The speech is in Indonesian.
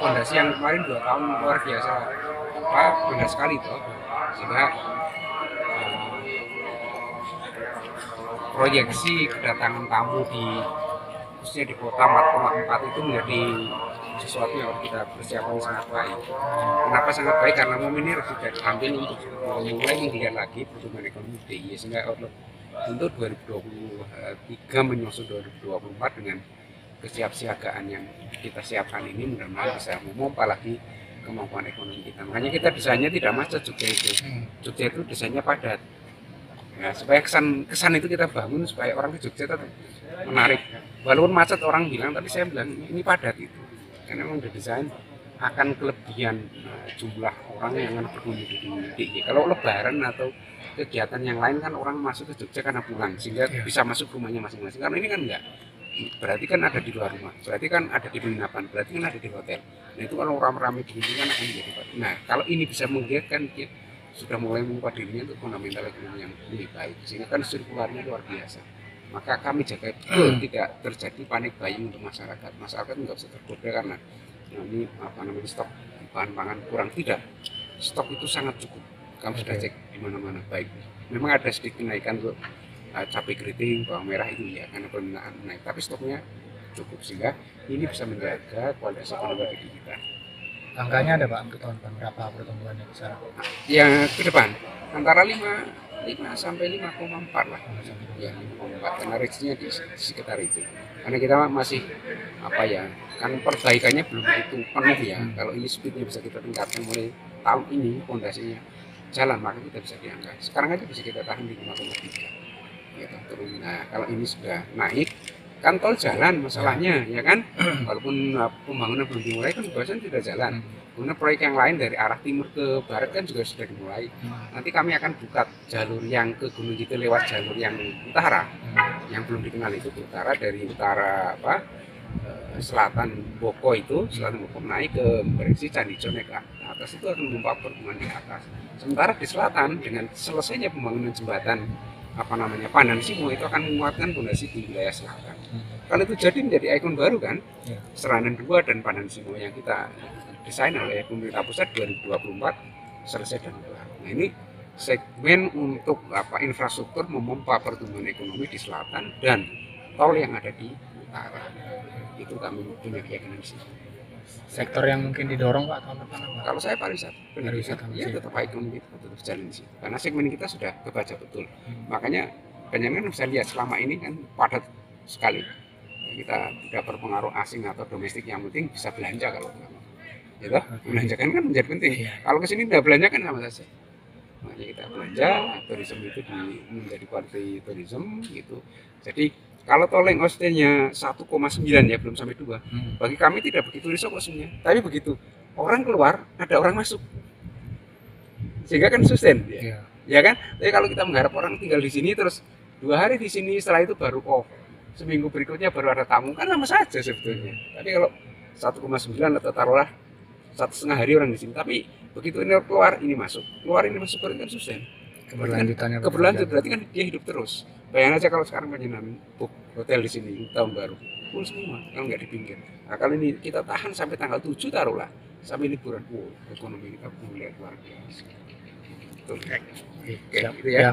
fondasi yang kemarin 2 tahun luar biasa benar sekali toh, sehingga proyeksi kedatangan tamu di khususnya di kota 4,4 itu menjadi sesuatu yang harus kita persiapkan sangat baik. Kenapa sangat baik? Karena momen ini harus kita ambil untuk mulai menggeliat lagi pertumbuhan ekonomi DIY, sehingga outlook untuk 2023 menyusul 2024 dengan kesiapsiagaan yang kita siapkan ini mudah-mudahan bisa memompa lagi kemampuan ekonomi kita. Makanya kita desainnya tidak macet Jogja itu. Jogja itu desainnya padat. Nah, supaya kesan itu kita bangun supaya orang ke Jogja tetap menarik. Walaupun macet orang bilang, tapi saya bilang ini padat itu. Karena memang didesain akan kelebihan jumlah orang yang akan berkunjung di DIY. Kalau lebaran atau kegiatan yang lain kan orang masuk ke Jogja karena pulang, sehingga bisa masuk rumahnya masing-masing. Karena ini kan enggak. Berarti kan ada di luar rumah, berarti kan ada di penginapan, berarti kan ada di hotel. Nah itu kalau orang ramai begini kan akan menjadi padat. Nah kalau ini bisa menggiatkan, dia sudah mulai membuka dirinya untuk fundamental ekonomi yang lebih baik, sehingga kan sirkularnya luar biasa. Maka kami jaga betul tidak terjadi panik buying untuk masyarakat. Masyarakat nggak usah tergoda karena ini stok bahan pangan kurang, tidak. Stok itu sangat cukup. Kami sudah cek di mana-mana baik. Memang ada sedikit kenaikan untuk cabai keriting, bawang merah itu ya karena permintaan naik, tapi stoknya cukup sehingga ini bisa menjaga kualitas ekonomi kita. Angkanya ada Pak untuk tahun depan berapa pertumbuhannya besar? Yang ke depan antara 5 sampai 5,4 lah. Ya 5,4 karena range-nya di sekitar itu. Karena kita masih kan perbaikannya belum begitu penuh ya. Kalau ini speednya bisa kita tingkatkan mulai tahun ini, fondasinya jalan, maka kita bisa diangkat. Sekarang aja bisa kita tahan di 5,3. Gitu. Nah kalau ini sudah naik kan tol jalan masalahnya ya kan, walaupun pembangunan belum dimulai kan bahasan sudah jalan. Kemudian proyek yang lain dari arah timur ke barat kan juga sudah dimulai. Nanti kami akan buka jalur yang ke Gunung Kidul lewat jalur yang utara, yang belum dikenal itu ke utara, dari utara selatan Boko itu, selatan Boko naik ke Beresi Candijo naik ke atas, itu akan membawa pertumbuhan di atas. Sementara di selatan dengan selesainya pembangunan jembatan Pandan Simo itu akan menguatkan fondasi di wilayah selatan. Kalau itu jadi menjadi ikon baru kan, Seranan 2 dan Pandan Simo yang kita desain oleh pemerintah pusat 2024 selesai dan kelar. Nah ini segmen untuk infrastruktur memompa pertumbuhan ekonomi di selatan dan tol yang ada di utara. Itu kami punya keyakinan sih. Sektor yang mungkin didorong Pak tahun depan apa? Kalau saya pariwisata, ya tetap ekonomi kita tetap jalan sih. Karena segmen kita sudah kebaca betul. Makanya banyak kan bisa lihat selama ini kan padat sekali. Kita tidak berpengaruh asing atau domestik, yang penting bisa belanja kalau gitu. Belanjakan kan menjadi penting. Kalau kesini tidak belanja kan sama saja. Makanya kita belanja, tourism itu menjadi quality tourism gitu. Jadi kalau toleng Austin-nya 1,9 ya, belum sampai 2. Bagi kami tidak begitu risiko kosnya. Tapi begitu orang keluar, ada orang masuk. Sehingga kan sustain ya kan? Tapi kalau kita mengharap orang tinggal di sini terus 2 hari di sini, setelah itu baru seminggu berikutnya baru ada tamu, kan sama saja sebetulnya. Tapi kalau 1,9 atau taruhlah 1,5 hari orang di sini, tapi begitu ini keluar ini masuk berarti kan sustain. Keberlanjutan berarti kan dia hidup terus. Bayangin aja kalau sekarang penjenengan book hotel di sini tahun baru full semua, kalau nggak di pinggir. Nah kalau ini kita tahan sampai tanggal 7 taruhlah, sampai liburan, ekonomi kita mulai luar biasa. Oke, gitu ya.